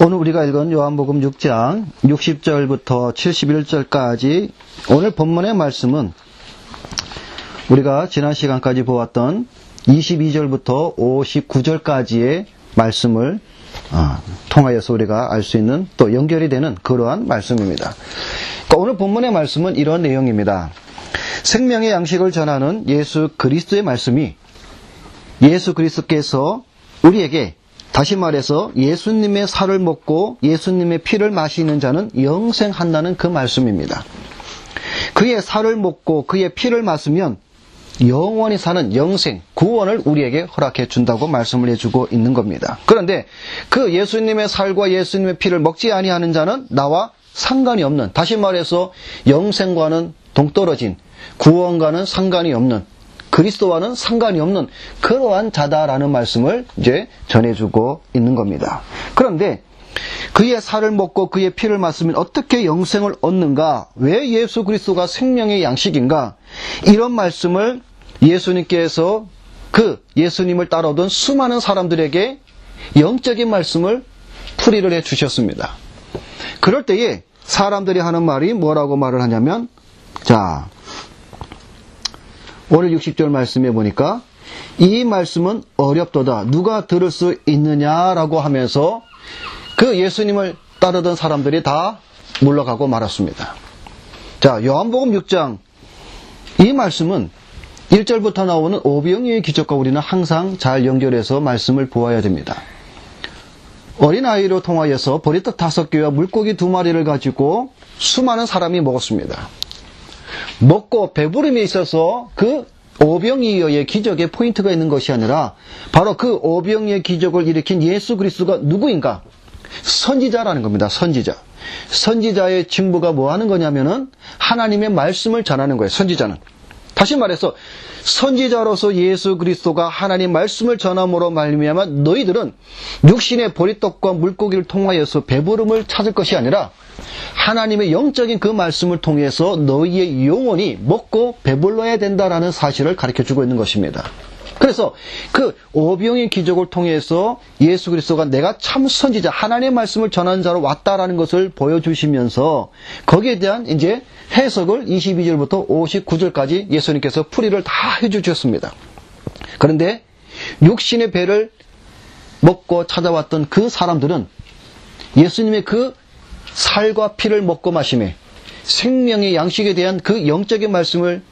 오늘 우리가 읽은 요한복음 6장 60절부터 71절까지 오늘 본문의 말씀은 우리가 지난 시간까지 보았던 22절부터 59절까지의 말씀을 통하여서 우리가 알 수 있는 또 연결이 되는 그러한 말씀입니다. 그러니까 오늘 본문의 말씀은 이런 내용입니다. 생명의 양식을 전하는 예수 그리스도의 말씀이 예수 그리스도께서 우리에게 다시 말해서 예수님의 살을 먹고 예수님의 피를 마시는 자는 영생한다는 그 말씀입니다. 그의 살을 먹고 그의 피를 마시면 영원히 사는 영생, 구원을 우리에게 허락해 준다고 말씀을 해주고 있는 겁니다. 그런데 그 예수님의 살과 예수님의 피를 먹지 아니하는 자는 나와 상관이 없는, 다시 말해서 영생과는 동떨어진, 구원과는 상관이 없는, 그리스도와는 상관이 없는 그러한 자다라는 말씀을 이제 전해주고 있는 겁니다. 그런데 그의 살을 먹고 그의 피를 마시면 어떻게 영생을 얻는가? 왜 예수 그리스도가 생명의 양식인가? 이런 말씀을 예수님께서 그 예수님을 따라오던 수많은 사람들에게 영적인 말씀을 풀이를 해 주셨습니다. 그럴 때에 사람들이 하는 말이 뭐라고 말을 하냐면, 자, 오늘 60절 말씀에 보니까 이 말씀은 어렵도다. 누가 들을 수 있느냐라고 하면서 그 예수님을 따르던 사람들이 다 물러가고 말았습니다. 자, 요한복음 6장 이 말씀은 1절부터 나오는 오병이어의 기적과 우리는 항상 잘 연결해서 말씀을 보아야 됩니다. 어린아이로 통하여서 보리떡 5개와 물고기 2마리를 가지고 수많은 사람이 먹었습니다. 먹고 배부름에 있어서 그 오병이어의 기적의 포인트가 있는 것이 아니라 바로 그 오병이어의 기적을 일으킨 예수 그리스도가 누구인가? 선지자라는 겁니다. 선지자. 선지자의 직무가 뭐 하는 거냐면은 하나님의 말씀을 전하는 거예요. 선지자는. 다시 말해서 선지자로서 예수 그리스도가 하나님 말씀을 전함으로 말미암아 너희들은 육신의 보리떡과 물고기를 통하여서 배부름을 찾을 것이 아니라 하나님의 영적인 그 말씀을 통해서 너희의 영혼이 먹고 배불러야 된다라는 사실을 가르쳐주고 있는 것입니다. 그래서 그 오병이어 기적을 통해서 예수 그리스도가 내가 참 선지자, 하나님의 말씀을 전하는 자로 왔다라는 것을 보여주시면서 거기에 대한 이제 해석을 22절부터 59절까지 예수님께서 풀이를 다 해주셨습니다. 그런데 육신의 배를 먹고 찾아왔던 그 사람들은 예수님의 그 살과 피를 먹고 마심에 생명의 양식에 대한 그 영적인 말씀을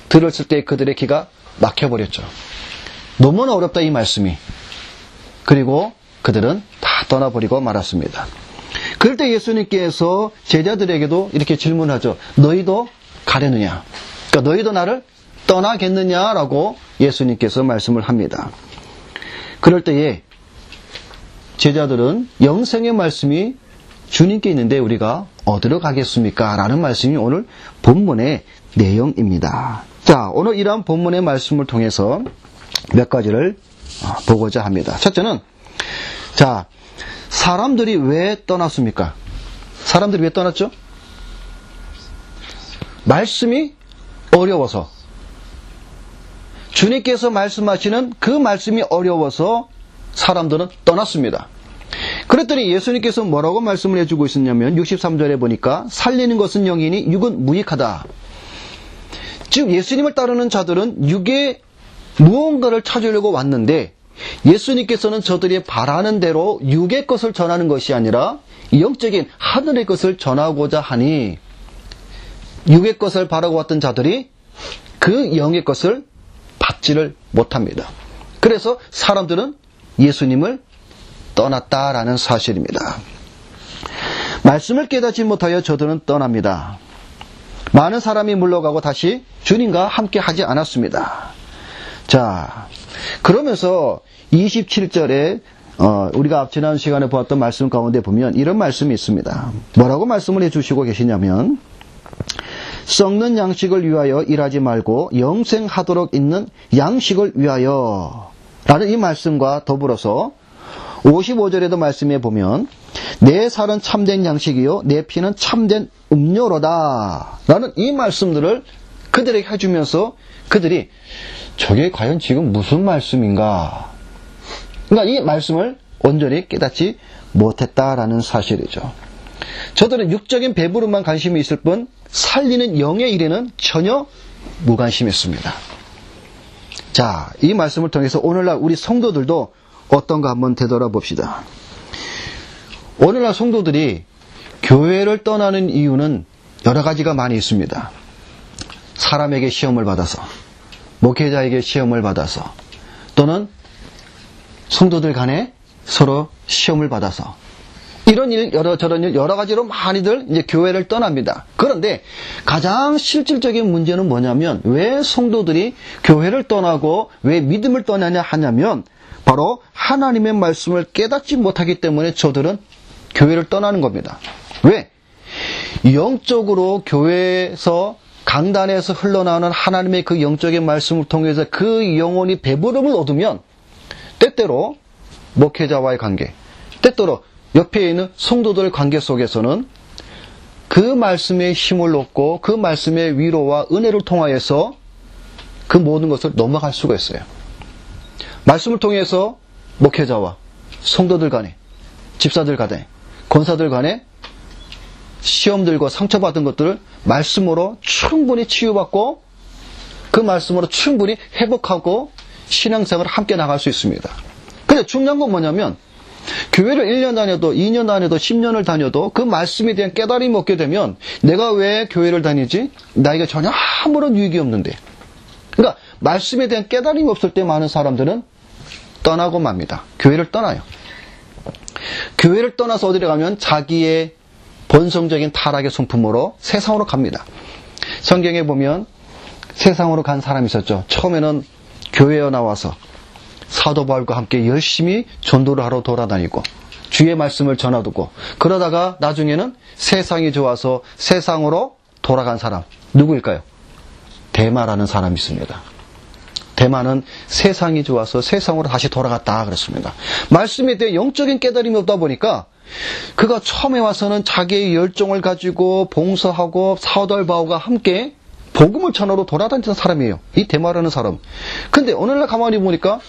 들었을 때 그들의 귀가 막혀버렸죠. 너무나 어렵다 이 말씀이. 그리고 그들은 다 떠나버리고 말았습니다. 그럴 때 예수님께서 제자들에게도 이렇게 질문하죠. 너희도 가려느냐? 그러니까 너희도 나를 떠나겠느냐라고 예수님께서 말씀을 합니다. 그럴 때에 제자들은 영생의 말씀이 주님께 있는데 우리가 어디로 가겠습니까? 라는 말씀이 오늘 본문의 내용입니다. 자, 오늘 이러한 본문의 말씀을 통해서 몇 가지를 보고자 합니다. 첫째는, 자, 사람들이 왜 떠났습니까? 사람들이 왜 떠났죠? 말씀이 어려워서. 주님께서 말씀하시는 그 말씀이 어려워서 사람들은 떠났습니다. 그랬더니 예수님께서 뭐라고 말씀을 해주고 있었냐면 63절에 보니까 살리는 것은 영이니 육은 무익하다. 즉 예수님을 따르는 자들은 육의 무언가를 찾으려고 왔는데 예수님께서는 저들이 바라는 대로 육의 것을 전하는 것이 아니라 영적인 하늘의 것을 전하고자 하니 육의 것을 바라고 왔던 자들이 그 영의 것을 받지를 못합니다. 그래서 사람들은 예수님을 떠났다라는 사실입니다. 말씀을 깨닫지 못하여 저들은 떠납니다. 많은 사람이 물러가고 다시 주님과 함께 하지 않았습니다. 자, 그러면서 27절에 우리가 지난 시간에 보았던 말씀 가운데 보면 이런 말씀이 있습니다. 뭐라고 말씀을 해주시고 계시냐면 썩는 양식을 위하여 일하지 말고 영생하도록 있는 양식을 위하여 라는 이 말씀과 더불어서 55절에도 말씀해 보면 내 살은 참된 양식이요 내 피는 참된 음료로다 라는 이 말씀들을 그들에게 해주면서 그들이 저게 과연 지금 무슨 말씀인가? 그러니까 이 말씀을 온전히 깨닫지 못했다라는 사실이죠. 저들은 육적인 배부름만 관심이 있을 뿐 살리는 영의 일에는 전혀 무관심했습니다. 자, 이 말씀을 통해서 오늘날 우리 성도들도 어떤가 한번 되돌아봅시다. 오늘날 성도들이 교회를 떠나는 이유는 여러 가지가 많이 있습니다. 사람에게 시험을 받아서, 목회자에게 시험을 받아서, 또는 성도들 간에 서로 시험을 받아서, 이런 일, 저런 일, 여러 가지로 많이들 이제 교회를 떠납니다. 그런데 가장 실질적인 문제는 뭐냐면, 왜 성도들이 교회를 떠나고 왜 믿음을 떠나냐 하냐면, 바로 하나님의 말씀을 깨닫지 못하기 때문에 저들은 교회를 떠나는 겁니다. 왜? 영적으로 교회에서 강단에서 흘러나오는 하나님의 그 영적인 말씀을 통해서 그 영혼이 배부름을 얻으면 때때로 목회자와의 관계, 때때로 옆에 있는 성도들의 관계 속에서는 그 말씀의 힘을 얻고 그 말씀의 위로와 은혜를 통하여서 그 모든 것을 넘어갈 수가 있어요. 말씀을 통해서 목회자와 성도들 간에, 집사들 간에, 권사들 간에 시험들과 상처받은 것들을 말씀으로 충분히 치유받고 그 말씀으로 충분히 회복하고 신앙생활을 함께 나갈 수 있습니다. 근데 중요한 건 뭐냐면 교회를 1년 다녀도 2년 다녀도 10년을 다녀도 그 말씀에 대한 깨달음이 없게 되면 내가 왜 교회를 다니지? 나에게 전혀 아무런 유익이 없는데. 그러니까 말씀에 대한 깨달음이 없을 때 많은 사람들은 떠나고 맙니다. 교회를 떠나요. 교회를 떠나서 어디로 가면 자기의 본성적인 타락의 성품으로 세상으로 갑니다. 성경에 보면 세상으로 간 사람이 있었죠. 처음에는 교회에 나와서 사도 바울과 함께 열심히 전도를 하러 돌아다니고 주의 말씀을 전하고 그러다가 나중에는 세상이 좋아서 세상으로 돌아간 사람 누구일까요? 데마라는 사람이 있습니다. 데마는 세상이 좋아서 세상으로 다시 돌아갔다 그랬습니다. 말씀에 대해 영적인 깨달음이 없다 보니까 그가 처음에 와서는 자기의 열정을 가지고 봉사하고 사도 바울과 함께 복음을 전하러 돌아다니던 사람이에요. 이 데마라는 사람. 근데 오늘날 가만히 보니까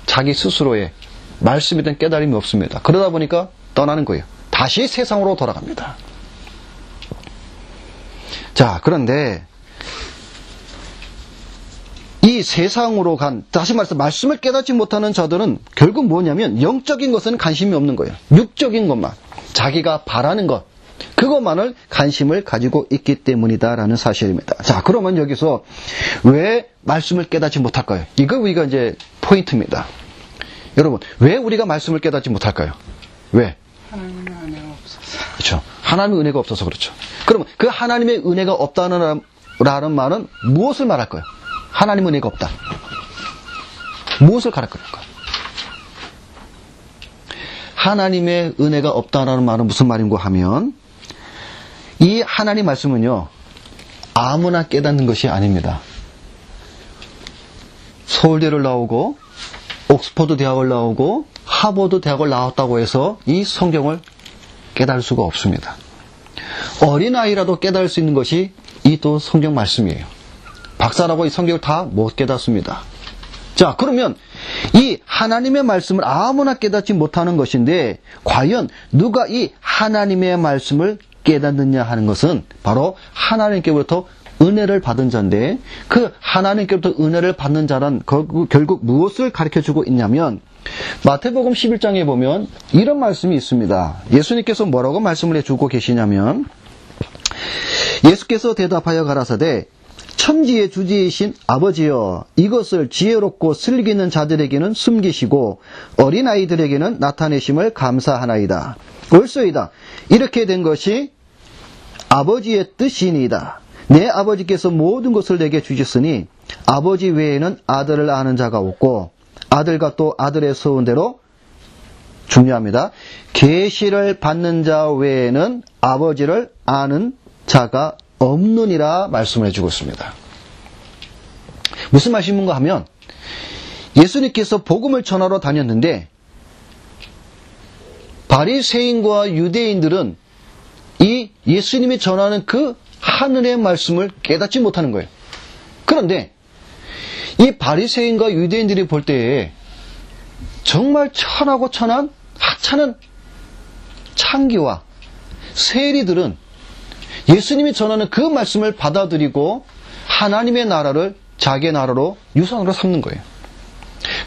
자기 스스로의 말씀에 대한 깨달음이 없습니다. 그러다 보니까 떠나는 거예요. 다시 세상으로 돌아갑니다. 자, 그런데 이 세상으로 간, 다시 말해서 말씀을 깨닫지 못하는 자들은 결국 뭐냐면 영적인 것은 관심이 없는 거예요. 육적인 것만, 자기가 바라는 것, 그것만을 관심을 가지고 있기 때문이다라는 사실입니다. 자, 그러면 여기서 왜 말씀을 깨닫지 못할까요? 이거 이제 포인트입니다. 여러분, 왜 우리가 말씀을 깨닫지 못할까요? 왜? 하나님의 은혜가 없어서. 그렇죠. 하나님의 은혜가 없어서 그렇죠. 그러면 그 하나님의 은혜가 없다는 말은 무엇을 말할까요? 하나님의 은혜가 없다. 무엇을 가르쳐줄까? 하나님의 은혜가 없다는 말은 무슨 말인가 하면 이 하나님 말씀은요 아무나 깨닫는 것이 아닙니다. 서울대를 나오고 옥스퍼드 대학을 나오고 하버드 대학을 나왔다고 해서 이 성경을 깨달을 수가 없습니다. 어린아이라도 깨달을 수 있는 것이 이 또 성경 말씀이에요. 박사라고 이 성경을 다 못 깨닫습니다. 자, 그러면 이 하나님의 말씀을 아무나 깨닫지 못하는 것인데 과연 누가 이 하나님의 말씀을 깨닫느냐 하는 것은 바로 하나님께로부터 은혜를 받은 자인데 그 하나님께로부터 은혜를 받는 자란 결국 무엇을 가르쳐주고 있냐면 마태복음 11장에 보면 이런 말씀이 있습니다. 예수님께서 뭐라고 말씀을 해주고 계시냐면 예수께서 대답하여 가라사대 천지의 주지이신 아버지여 이것을 지혜롭고 슬기 있는 자들에게는 숨기시고 어린아이들에게는 나타내심을 감사하나이다. 옳소이다. 이렇게 된 것이 아버지의 뜻이니이다. 내 아버지께서 모든 것을 내게 주셨으니 아버지 외에는 아들을 아는 자가 없고 아들과 또 아들의 소원대로 중요합니다. 계시를 받는 자 외에는 아버지를 아는 자가 없느니라 말씀을 해주고 있습니다. 무슨 말씀인가 하면 예수님께서 복음을 전하러 다녔는데 바리새인과 유대인들은 이 예수님이 전하는 그 하늘의 말씀을 깨닫지 못하는 거예요. 그런데 이 바리새인과 유대인들이 볼 때에 정말 천하고 천한 하찮은 창기와 세리들은 예수님이 전하는 그 말씀을 받아들이고 하나님의 나라를 자기의 나라로 유산으로 삼는 거예요.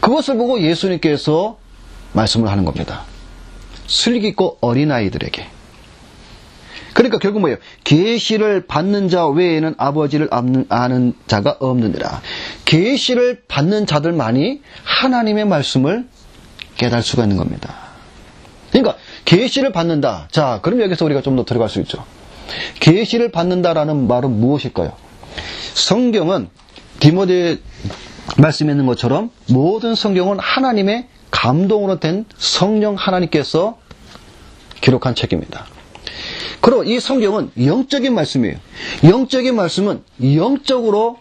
그것을 보고 예수님께서 말씀을 하는 겁니다. 슬기있고 어린아이들에게. 그러니까 결국 뭐예요? 계시를 받는 자 외에는 아버지를 아는 자가 없느니라. 계시를 받는 자들만이 하나님의 말씀을 깨달을 수가 있는 겁니다. 그러니까 계시를 받는다. 자, 그럼 여기서 우리가 좀 더 들어갈 수 있죠. 계시를 받는다라는 말은 무엇일까요? 성경은 디모데 말씀에 있는 것처럼 모든 성경은 하나님의 감동으로 된 성령 하나님께서 기록한 책입니다. 그리고 이 성경은 영적인 말씀이에요. 영적인 말씀은 영적으로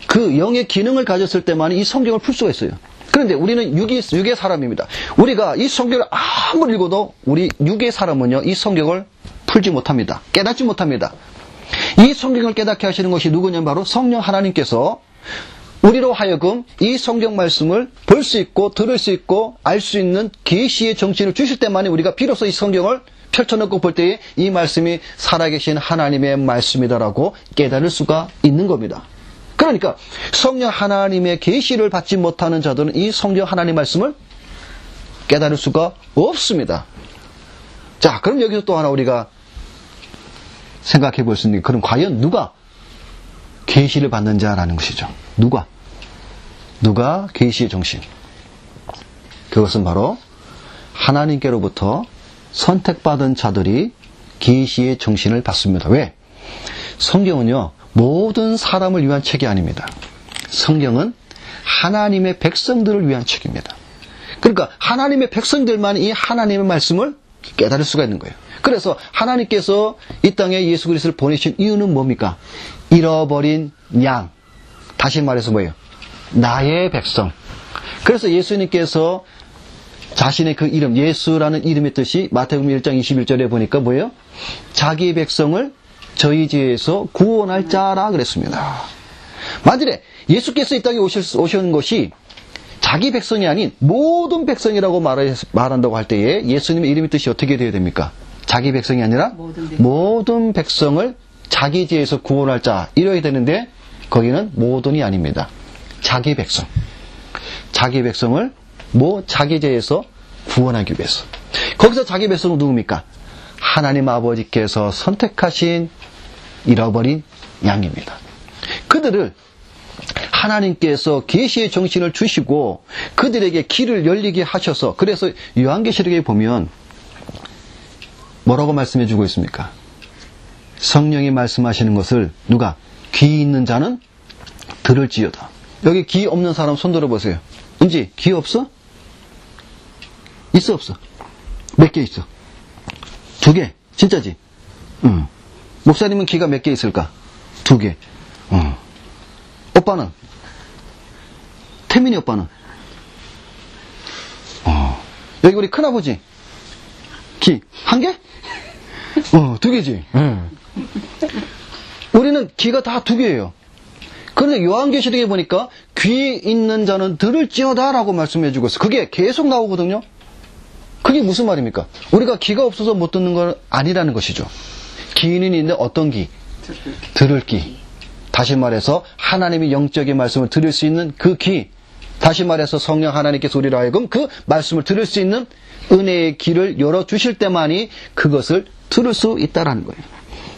그 영의 기능을 가졌을 때만 이 성경을 풀 수가 있어요. 그런데 우리는 육의 사람입니다. 우리가 이 성경을 아무리 읽어도 우리 육의 사람은요, 이 성경을 풀지 못합니다. 깨닫지 못합니다. 이 성경을 깨닫게 하시는 것이 누구냐? 바로 성령 하나님께서 우리로 하여금 이 성경 말씀을 볼 수 있고 들을 수 있고 알 수 있는 계시의 정신을 주실 때만이 우리가 비로소 이 성경을 펼쳐놓고 볼 때에 이 말씀이 살아계신 하나님의 말씀이다라고 깨달을 수가 있는 겁니다. 그러니까 성령 하나님의 계시를 받지 못하는 자들은 이 성경 하나님 말씀을 깨달을 수가 없습니다. 자, 그럼 여기서 또 하나 우리가 생각해 볼 수 있는 게, 그럼 과연 누가 계시를 받는 자라는 것이죠. 누가 계시의 정신? 그것은 바로 하나님께로부터 선택받은 자들이 계시의 정신을 받습니다. 왜? 성경은요, 모든 사람을 위한 책이 아닙니다. 성경은 하나님의 백성들을 위한 책입니다. 그러니까 하나님의 백성들만 이 하나님의 말씀을 깨달을 수가 있는 거예요. 그래서 하나님께서 이 땅에 예수 그리스도를 보내신 이유는 뭡니까? 잃어버린 양. 다시 말해서 뭐예요? 나의 백성. 그래서 예수님께서 자신의 그 이름, 예수라는 이름의 뜻이 마태복음 1장 21절에 보니까 뭐예요? 자기 백성을 저희 죄에서 구원할 자라 그랬습니다. 만일에 예수께서 이 땅에 오시는 것이 자기 백성이 아닌 모든 백성이라고 말한다고 할 때에 예수님의 이름의 뜻이 어떻게 되어야 됩니까? 자기 백성이 아니라 모든 백성을 자기 죄에서 구원할 자, 이래야 되는데 거기는 모든이 아닙니다. 자기 백성. 자기 백성을 자기 죄에서 구원하기 위해서. 거기서 자기 백성은 누굽니까? 하나님 아버지께서 선택하신 잃어버린 양입니다. 그들을 하나님께서 계시의 정신을 주시고 그들에게 길을 열리게 하셔서, 그래서 요한계시록에 보면 뭐라고 말씀해 주고 있습니까? 성령이 말씀하시는 것을 누가? 귀 있는 자는 들을지어다. 여기 귀 없는 사람 손 들어보세요. 은지, 귀 없어? 있어 없어? 몇 개 있어? 2개. 진짜지? 응. 목사님은 귀가 몇 개 있을까? 2개. 응. 오빠는? 태민이 오빠는? 여기 우리 큰아버지 귀 1개? 2개지. 우리는 귀가 다 2개예요. 그런데 요한계시록에 보니까 귀 있는 자는 들을지어다 라고 말씀해주고 있어요. 그게 계속 나오거든요. 그게 무슨 말입니까? 우리가 귀가 없어서 못 듣는 건 아니라는 것이죠. 귀는 있는데 어떤 귀? 들을 귀. 다시 말해서 하나님의 영적인 말씀을 들을 수 있는 그 귀. 다시 말해서 성령 하나님께서 우리로 하여금 그 말씀을 들을 수 있는 은혜의 귀를 열어주실 때만이 그것을 들을 수 있다라는 거예요.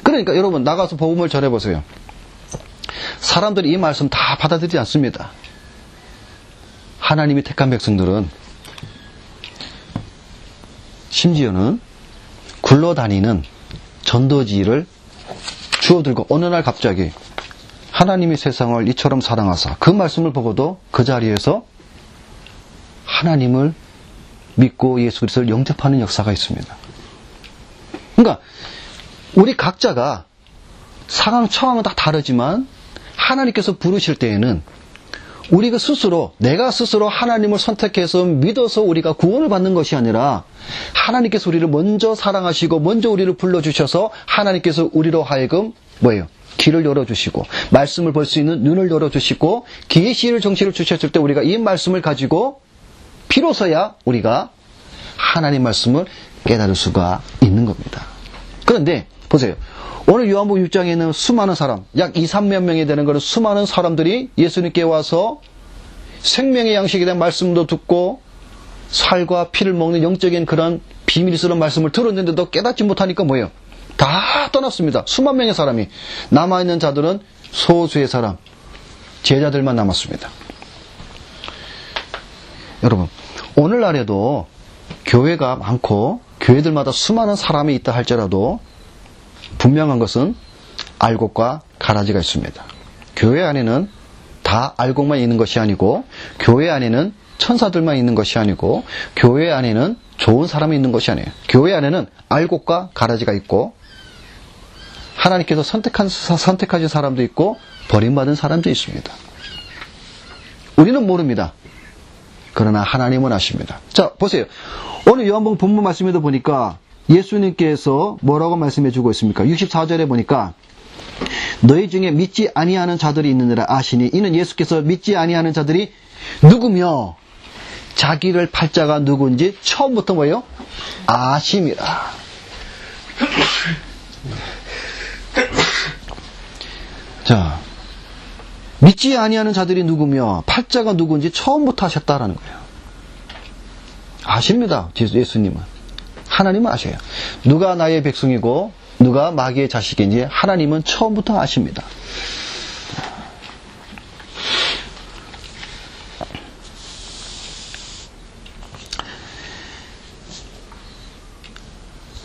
그러니까 여러분 나가서 복음을 전해보세요. 사람들이 이 말씀 다 받아들이지 않습니다. 하나님이 택한 백성들은 심지어는 굴러다니는 전도지를 주워들고 어느 날 갑자기 하나님이 세상을 이처럼 사랑하사 그 말씀을 보고도 그 자리에서 하나님을 믿고 예수 그리스도를 영접하는 역사가 있습니다. 그러니까 우리 각자가 상황 처음은 다 다르지만 하나님께서 부르실 때에는 우리가 스스로, 내가 스스로 하나님을 선택해서 믿어서 우리가 구원을 받는 것이 아니라 하나님께서 우리를 먼저 사랑하시고 먼저 우리를 불러주셔서 하나님께서 우리로 하여금 뭐예요? 길을 열어주시고 말씀을 볼 수 있는 눈을 열어주시고 계시의 정신을 주셨을 때 우리가 이 말씀을 가지고 비로소야 우리가 하나님 말씀을 깨달을 수가 있는 겁니다. 그런데 보세요. 오늘 요한복음 6장에 있는 수많은 사람, 약 2, 3만 명이 되는 그런 수많은 사람들이 예수님께 와서 생명의 양식에 대한 말씀도 듣고 살과 피를 먹는 영적인 그런 비밀스러운 말씀을 들었는데도 깨닫지 못하니까 뭐예요? 다 떠났습니다. 수만 명의 사람이. 남아있는 자들은 소수의 사람, 제자들만 남았습니다. 여러분, 오늘날에도 교회가 많고 교회들마다 수많은 사람이 있다 할지라도 분명한 것은 알곡과 가라지가 있습니다. 교회 안에는 다 알곡만 있는 것이 아니고, 교회 안에는 천사들만 있는 것이 아니고, 교회 안에는 좋은 사람이 있는 것이 아니에요. 교회 안에는 알곡과 가라지가 있고, 하나님께서 선택하신 사람도 있고 버림받은 사람도 있습니다. 우리는 모릅니다. 그러나 하나님은 아십니다. 자, 보세요. 오늘 요한복음 본문 말씀에도 보니까 예수님께서 뭐라고 말씀해 주고 있습니까? 64절에 보니까 너희 중에 믿지 아니하는 자들이 있느니라 아시니 이는 예수께서 믿지 아니하는 자들이 누구며 자기를 팔자가 누군지 처음부터 뭐예요? 아심이라. 자, 믿지 아니하는 자들이 누구며 팔자가 누군지 처음부터 아셨다라는 거예요. 아십니다. 예수님은. 하나님은 아셔요. 누가 나의 백성이고 누가 마귀의 자식인지 하나님은 처음부터 아십니다.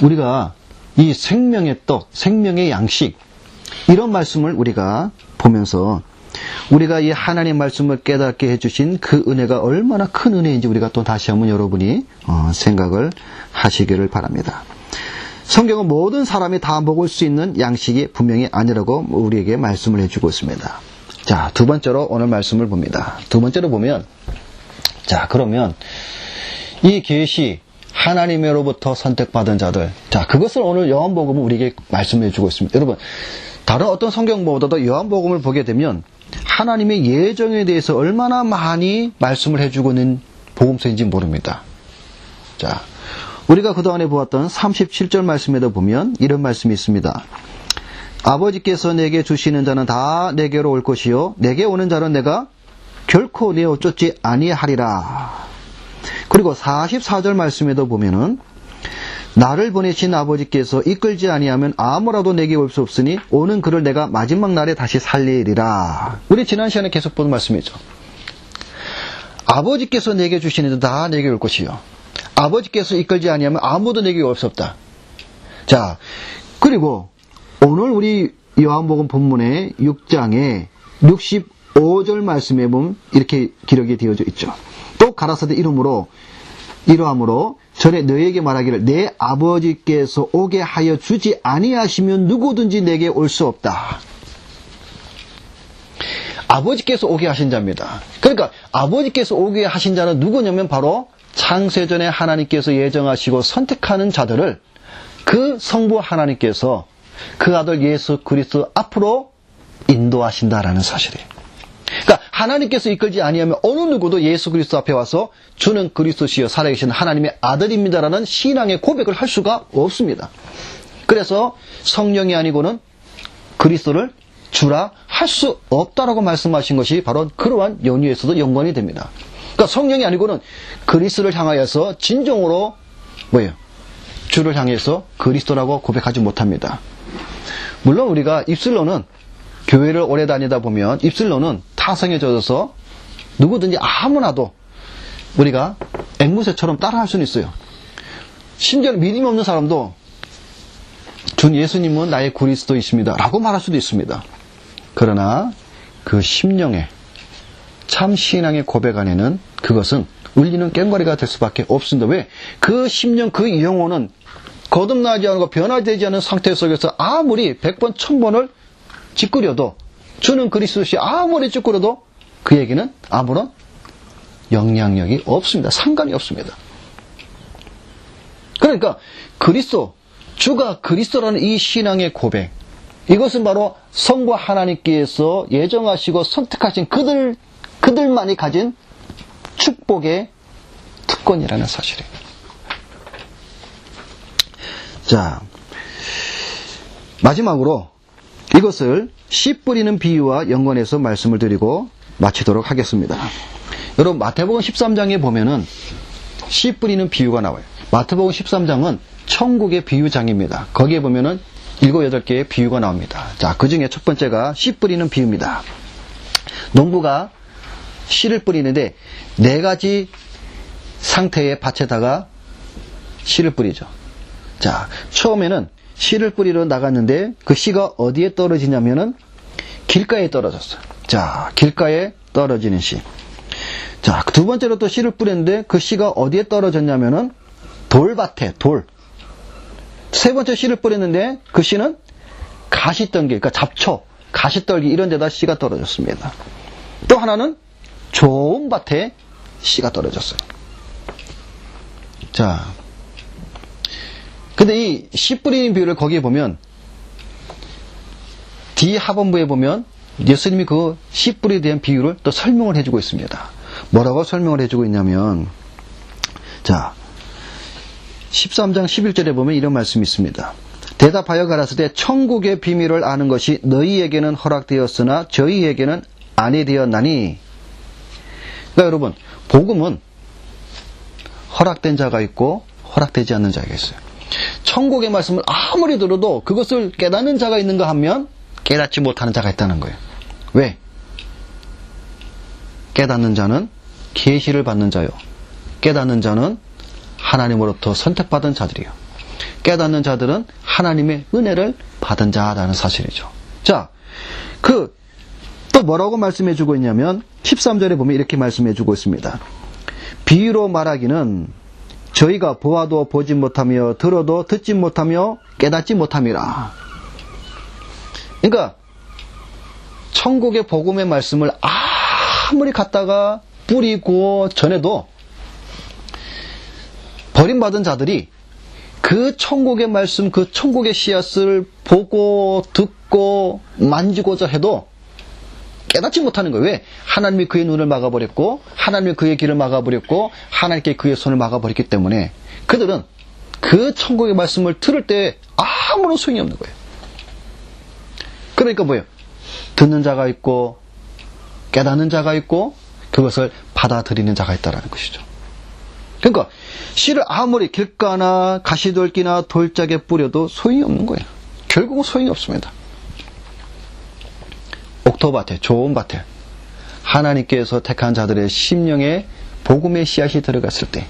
우리가 이 생명의 떡, 생명의 양식, 이런 말씀을 우리가 보면서 우리가 이 하나님 말씀을 깨닫게 해주신 그 은혜가 얼마나 큰 은혜인지 우리가 또 다시 한번 여러분이 생각을 하시기를 바랍니다. 성경은 모든 사람이 다 먹을 수 있는 양식이 분명히 아니라고 우리에게 말씀을 해주고 있습니다. 자, 두 번째로 오늘 말씀을 봅니다. 두 번째로 보면, 자, 그러면 이 계시, 하나님으로부터 선택받은 자들, 자, 그것을 오늘 요한복음은 우리에게 말씀해 주고 있습니다. 여러분, 다른 어떤 성경보다도 요한복음을 보게 되면 하나님의 예정에 대해서 얼마나 많이 말씀을 해주고 있는 복음서인지 모릅니다. 자, 우리가 그동안에 보았던 37절 말씀에도 보면 이런 말씀이 있습니다. 아버지께서 내게 주시는 자는 다 내게로 올 것이요 내게 오는 자는 내가 결코 내어 쫓지 아니하리라. 그리고 44절 말씀에도 보면은 나를 보내신 아버지께서 이끌지 아니하면 아무라도 내게 올 수 없으니 오는 그를 내가 마지막 날에 다시 살리리라. 우리 지난 시간에 계속 본 말씀이죠. 아버지께서 내게 주시는 다 내게 올 것이요 아버지께서 이끌지 아니하면 아무도 내게 올 수 없다. 자, 그리고 오늘 우리 요한복음 본문의 6장에 65절 말씀에 보면 이렇게 기록이 되어져 있죠. 또 가라사대 이러함으로 전에 너희에게 말하기를 내 아버지께서 오게 하여 주지 아니하시면 누구든지 내게 올 수 없다. 아버지께서 오게 하신 자입니다. 그러니까 아버지께서 오게 하신 자는 누구냐면 바로 창세전에 하나님께서 예정하시고 선택하는 자들을 그 성부 하나님께서 그 아들 예수 그리스도 앞으로 인도하신다라는 사실이에요. 그러니까 하나님께서 이끌지 아니하면 어느 누구도 예수 그리스도 앞에 와서 주는 그리스도시여 살아계신 하나님의 아들입니다라는 신앙의 고백을 할 수가 없습니다. 그래서 성령이 아니고는 그리스도를 주라 할 수 없다라고 말씀하신 것이 바로 그러한 연유에서도 연관이 됩니다. 그러니까 성령이 아니고는 그리스도를 향하여서 진정으로 뭐예요? 주를 향해서 그리스도라고 고백하지 못합니다. 물론 우리가 입술로는 교회를 오래 다니다 보면 입술로는 타성에 젖어서 누구든지 아무나도 우리가 앵무새처럼 따라할 수는 있어요. 심지어 믿음이 없는 사람도 준 예수님은 나의 그리스도이십니다 라고 말할 수도 있습니다. 그러나 그 심령의 참 신앙의 고백 안에는 그것은 울리는 꽹과리가 될 수밖에 없습니다. 왜? 그 심령, 그 영혼은 거듭나지 않고 변화되지 않은 상태 속에서 아무리 100번, 1000번을 짓꾸려도 주는 그리스도시 아무리 짓꾸려도 그에게는 아무런 영향력이 없습니다. 상관이 없습니다. 그러니까 그리스도, 주가 그리스도라는 이 신앙의 고백, 이것은 바로 성부 하나님께서 예정하시고 선택하신 그들만이 가진 축복의 특권이라는 사실이에요. 자, 마지막으로 이것을 씨 뿌리는 비유와 연관해서 말씀을 드리고 마치도록 하겠습니다. 여러분, 마태복음 13장에 보면은 씨 뿌리는 비유가 나와요. 마태복음 13장은 천국의 비유장입니다. 거기에 보면은 7, 8개의 비유가 나옵니다. 자, 그 중에 첫 번째가 씨 뿌리는 비유입니다. 농부가 씨를 뿌리는데 4가지 상태의 밭에다가 씨를 뿌리죠. 자, 처음에는 씨를 뿌리러 나갔는데 그 씨가 어디에 떨어지냐면은 길가에 떨어졌어요. 자, 길가에 떨어지는 씨. 자, 두 번째로 또 씨를 뿌렸는데 그 씨가 어디에 떨어졌냐면은 돌밭에, 돌. 세 번째 씨를 뿌렸는데 그 씨는 가시떨기, 그러니까 잡초, 가시떨기 이런 데다 씨가 떨어졌습니다. 또 하나는 좋은 밭에 씨가 떨어졌어요. 자, 근데 이 씨 뿌리는 비유를 거기에 보면 뒤 하반부에 보면 예수님이 그 씨 뿌리에 대한 비유를 또 설명을 해주고 있습니다. 뭐라고 설명을 해주고 있냐면, 자, 13장 11절에 보면 이런 말씀이 있습니다. 대답하여 가라사대 천국의 비밀을 아는 것이 너희에게는 허락되었으나 저희에게는 아니 되었나니. 그러니까 여러분, 복음은 허락된 자가 있고 허락되지 않는 자가 있어요. 천국의 말씀을 아무리 들어도 그것을 깨닫는 자가 있는가 하면 깨닫지 못하는 자가 있다는 거예요. 왜? 깨닫는 자는 계시를 받는 자요. 깨닫는 자는 하나님으로부터 선택받은 자들이요. 깨닫는 자들은 하나님의 은혜를 받은 자라는 사실이죠. 자, 또 뭐라고 말씀해주고 있냐면 13절에 보면 이렇게 말씀해주고 있습니다. 비유로 말하기는 저희가 보아도 보지 못하며 들어도 듣지 못하며 깨닫지 못함이라. 그러니까 천국의 복음의 말씀을 아무리 갖다가 뿌리고 전해도 버림받은 자들이 그 천국의 말씀, 그 천국의 씨앗을 보고 듣고 만지고자 해도 깨닫지 못하는 거예요. 왜? 하나님이 그의 눈을 막아버렸고 하나님이 그의 길을 막아버렸고 하나님께 그의 손을 막아버렸기 때문에 그들은 그 천국의 말씀을 들을 때 아무런 소용이 없는 거예요. 그러니까 뭐예요? 듣는 자가 있고 깨닫는 자가 있고 그것을 받아들이는 자가 있다는 것이죠. 그러니까 씨를 아무리 길가나 가시떨기나 돌짝에 뿌려도 소용이 없는 거예요. 결국은 소용이 없습니다. 옥토밭에, 좋은 밭에 하나님께서 택한 자들의 심령에 복음의 씨앗이 들어갔을 때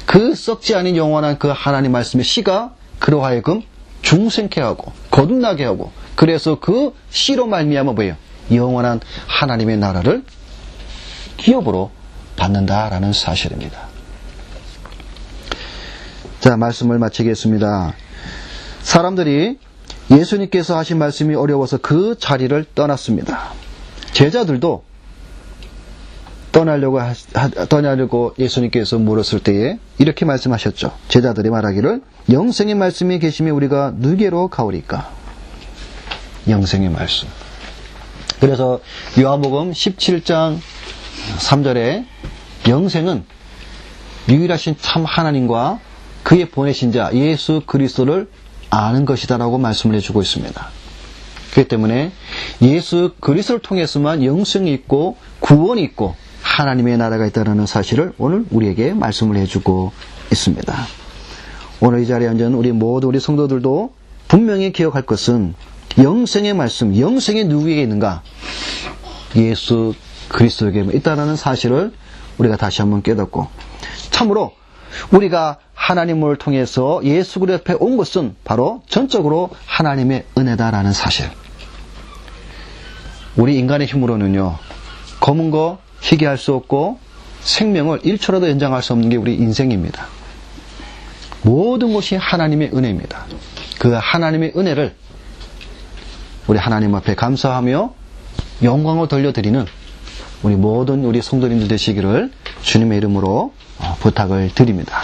그 썩지 않은 영원한 그 하나님 말씀의 씨가 그로 하여금 중생케 하고 거듭나게 하고 그래서 그 씨로 말미암아 뭐예요? 영원한 하나님의 나라를 기업으로 받는다라는 사실입니다. 자, 말씀을 마치겠습니다. 사람들이 예수님께서 하신 말씀이 어려워서 그 자리를 떠났습니다. 제자들도 떠나려고 예수님께서 물었을 때에 이렇게 말씀하셨죠. 제자들이 말하기를 영생의 말씀이 계시면 우리가 누게로 가오리까. 영생의 말씀. 그래서 요한복음 17장 3절에 영생은 유일하신 참 하나님과 그의 보내신 자 예수 그리스도를 아는 것이다라고 말씀을 해주고 있습니다. 그렇기 때문에 예수 그리스도를 통해서만 영생이 있고 구원이 있고 하나님의 나라가 있다는 사실을 오늘 우리에게 말씀을 해주고 있습니다. 오늘 이 자리에 앉은 우리 모든 우리 성도들도 분명히 기억할 것은 영생의 말씀, 영생이 누구에게 있는가? 예수 그리스도에게 있다는 사실을 우리가 다시 한번 깨닫고 참으로 우리가 하나님을 통해서 예수 그리스도 앞에 온 것은 바로 전적으로 하나님의 은혜다라는 사실. 우리 인간의 힘으로는요, 검은 거 희게 할 수 없고 생명을 1초라도 연장할 수 없는 게 우리 인생입니다. 모든 것이 하나님의 은혜입니다. 그 하나님의 은혜를 우리 하나님 앞에 감사하며 영광을 돌려드리는 우리 모든 우리 성도님들 되시기를 주님의 이름으로 부탁을 드립니다.